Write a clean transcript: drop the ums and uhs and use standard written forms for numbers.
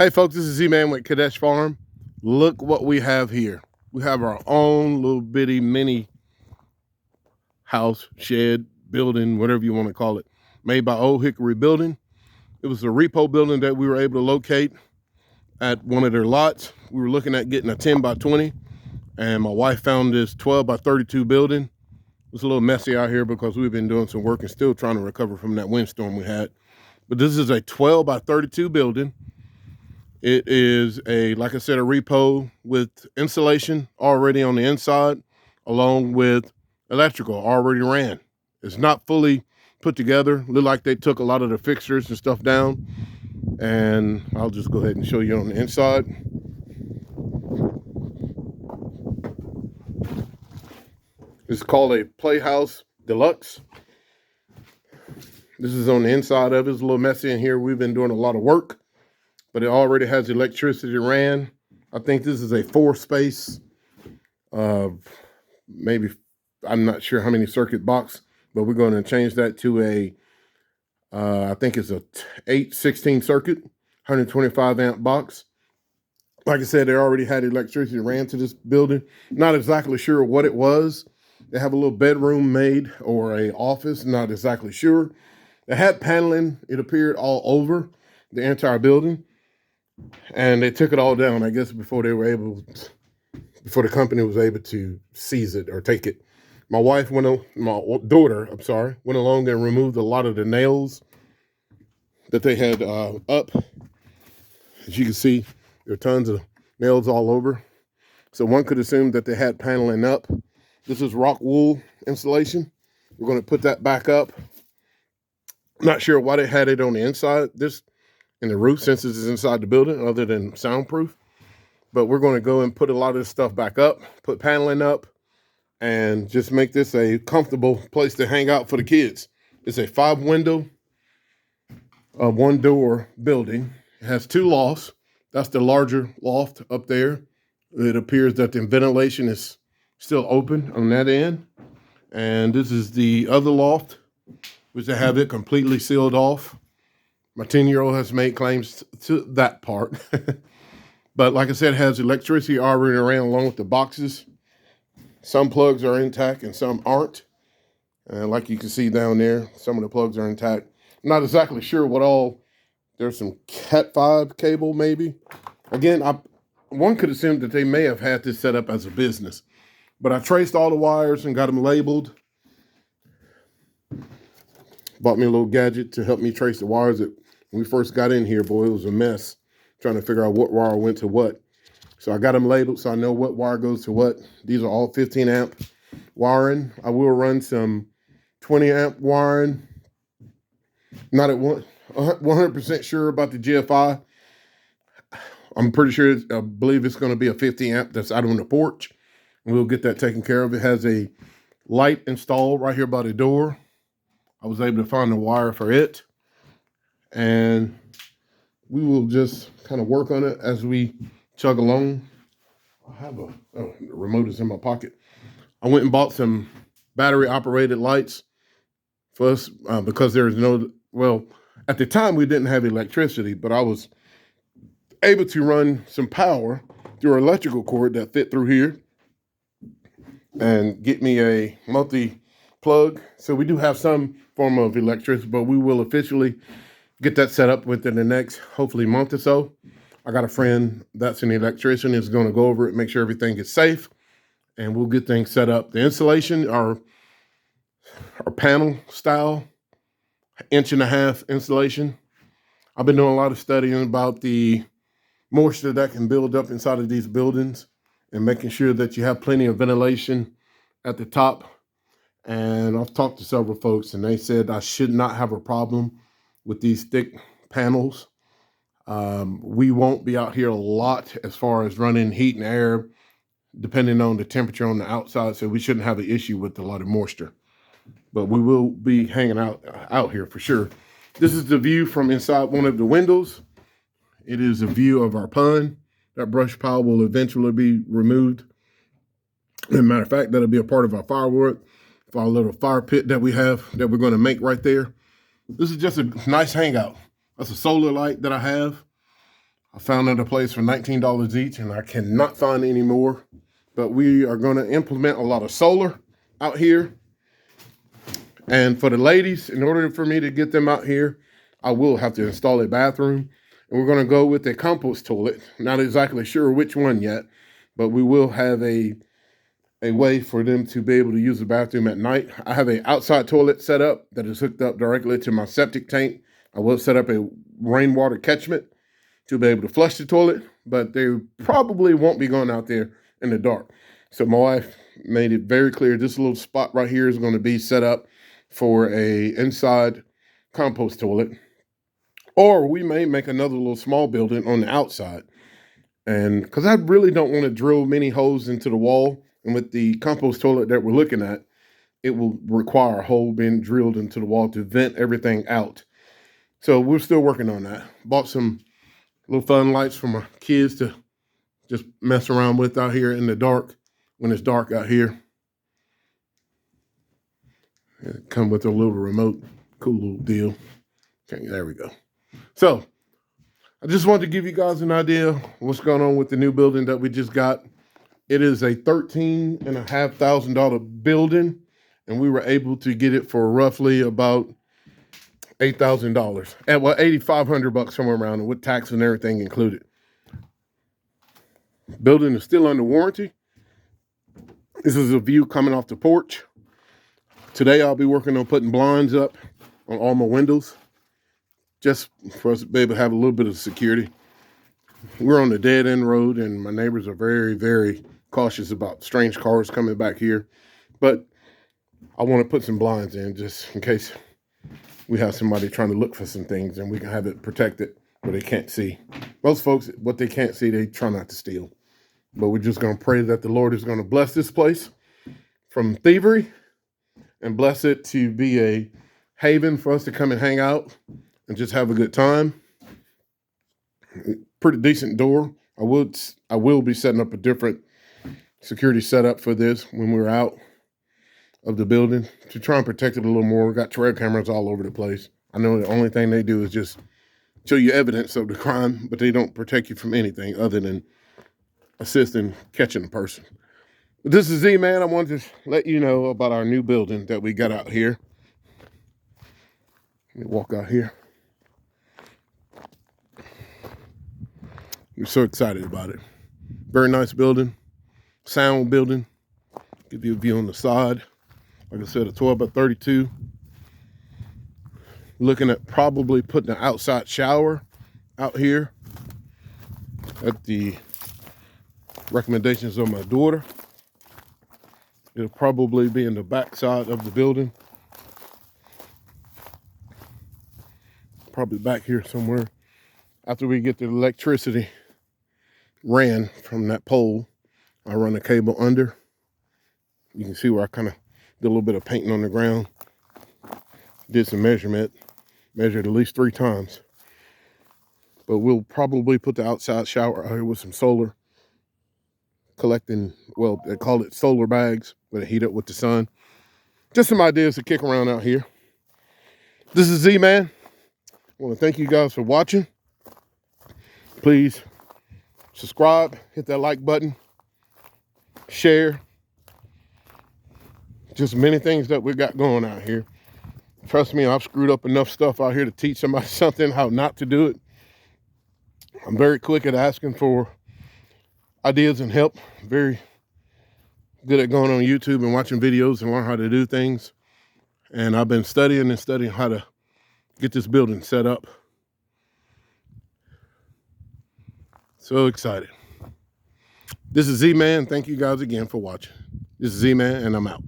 Hey folks, this is Z-Man with Kadesh Farm. Look what we have here. We have our own little bitty mini house, shed, building, whatever you want to call it, made by Old Hickory Building. It was a repo building that we were able to locate at one of their lots. We were looking at getting a 10 by 20, and my wife found this 12 by 32 building. It was a little messy out here because we've been doing some work and still trying to recover from that windstorm we had. But this is a 12 by 32 building. It is like I said, a repo with insulation already on the inside, along with electrical already ran. It's not fully put together. Look like they took a lot of the fixtures and stuff down. And I'll just go ahead and show you on the inside. It's called a Playhouse Deluxe. This is on the inside of it. It's a little messy in here. We've been doing a lot of work, but it already has electricity ran. I think this is a 4-space, maybe, I'm not sure how many circuit box, but we're going to change that to a, I think it's a 816 circuit, 125 amp box. Like I said, they already had electricity ran to this building. Not exactly sure what it was. They have a little bedroom made or a office, not exactly sure. They had paneling, it appeared, all over the entire building. And they took it all down, I guess, before the company was able to seize it or take it. My daughter, went along and removed a lot of the nails that they had up. As you can see, there are tons of nails all over. So one could assume that they had paneling up. This is rock wool insulation. We're going to put that back up. Not sure why they had it on the inside. In the roof, since this is inside the building, other than soundproof. But we're going to go and put a lot of this stuff back up, put paneling up, and just make this a comfortable place to hang out for the kids. It's a 5-window, 1-door building. It has 2 lofts. That's the larger loft up there. It appears that the ventilation is still open on that end. And this is the other loft, which they have it completely sealed off. My 10-year-old has made claims to that part. But like I said, it has electricity already ran along with the boxes. Some plugs are intact and some aren't. And like you can see down there, some of the plugs are intact. I'm not exactly sure what all. There's some Cat 5 cable maybe. Again, one could assume that they may have had this set up as a business. But I traced all the wires and got them labeled. Bought me a little gadget to help me trace the wires. When we first got in here, boy, it was a mess trying to figure out what wire went to what. So I got them labeled so I know what wire goes to what. These are all 15 amp wiring. I will run some 20 amp wiring. Not at 100% sure about the GFI. I'm pretty sure, I believe it's going to be a 50 amp that's out on the porch. We'll get that taken care of. It has a light installed right here by the door. I was able to find the wire for it. And we will just kind of work on it as we chug along. I have the remote is in my pocket. I went and bought some battery operated lights for us because there's at the time we didn't have electricity, but I was able to run some power through an electrical cord that fit through here and get me a multi-plug. So we do have some form of electricity, but we will officially get that set up within the next, hopefully, month or so. I got a friend that's an electrician, is going to go over it, make sure everything is safe, and we'll get things set up. The insulation, our panel style, 1.5 inch insulation. I've been doing a lot of studying about the moisture that can build up inside of these buildings and making sure that you have plenty of ventilation at the top. And I've talked to several folks, and they said I should not have a problem with these thick panels. We won't be out here a lot as far as running heat and air, depending on the temperature on the outside, so we shouldn't have an issue with a lot of moisture. But we will be hanging out here for sure. This is the view from inside one of the windows. It is a view of our pond. That brush pile will eventually be removed. As a matter of fact, that'll be a part of our firewood for our little fire pit that we have that we're going to make right there. This is just a nice hangout. That's a solar light that I have. I found another place for $19 each, and I cannot find any more. But we are going to implement a lot of solar out here. And for the ladies, in order for me to get them out here, I will have to install a bathroom. And we're going to go with a compost toilet. Not exactly sure which one yet, but we will have a way for them to be able to use the bathroom at night. I have an outside toilet set up that is hooked up directly to my septic tank. I will set up a rainwater catchment to be able to flush the toilet, but they probably won't be going out there in the dark. So my wife made it very clear this little spot right here is going to be set up for a inside compost toilet. Or we may make another little small building on the outside. And because I really don't want to drill many holes into the wall. And with the compost toilet that we're looking at, it will require a hole being drilled into the wall to vent everything out. So we're still working on that. Bought some little fun lights for my kids to just mess around with out here in the dark when it's dark out here. Come with a little remote. Cool little deal. Okay, there we go. So I just wanted to give you guys an idea of what's going on with the new building that we just got. It is a $13,500 building, and we were able to get it for roughly about $8,000. And well, $8,500 somewhere around it, with tax and everything included. Building is still under warranty. This is a view coming off the porch. Today I'll be working on putting blinds up on all my windows, just for us to be able to have a little bit of security. We're on the dead end road, and my neighbors are very, very cautious about strange cars coming back here. But I want to put some blinds in just in case we have somebody trying to look for some things, and we can have it protected where they can't see. Most folks, what they can't see, they try not to steal. But we're just going to pray that the Lord is going to bless this place from thievery and bless it to be a haven for us to come and hang out and just have a good time. Pretty decent door. I will be setting up a different security setup for this when we're out of the building to try and protect it a little more. We got trail cameras all over the place. I know the only thing they do is just show you evidence of the crime, but they don't protect you from anything other than assist in catching a person. But this is Z-Man. I wanted to let you know about our new building that we got out here. Let me walk out here. We're so excited about it. Very nice building. Sound building. Give you a view on the side. Like I said, a 12 by 32. Looking at probably putting an outside shower out here at the recommendations of my daughter. It'll probably be in the back side of the building. Probably back here somewhere. After we get the electricity ran from that pole, I run the cable under. You can see where I kind of did a little bit of painting on the ground. Did some measurement. Measured at least 3 times. But we'll probably put the outside shower out here with some solar. Collecting, well, they call it solar bags, where they heat up with the sun. Just some ideas to kick around out here. This is Z-Man. I want to thank you guys for watching. Please subscribe, hit that like button, share. Just many things that we got going out here. Trust me, I've screwed up enough stuff out here to teach somebody something, how not to do it. I'm very quick at asking for ideas and help. Very good at going on YouTube and watching videos and learn how to do things. And I've been studying how to get this building set up. So excited. This is Z-Man. Thank you guys again for watching. This is Z-Man, and I'm out.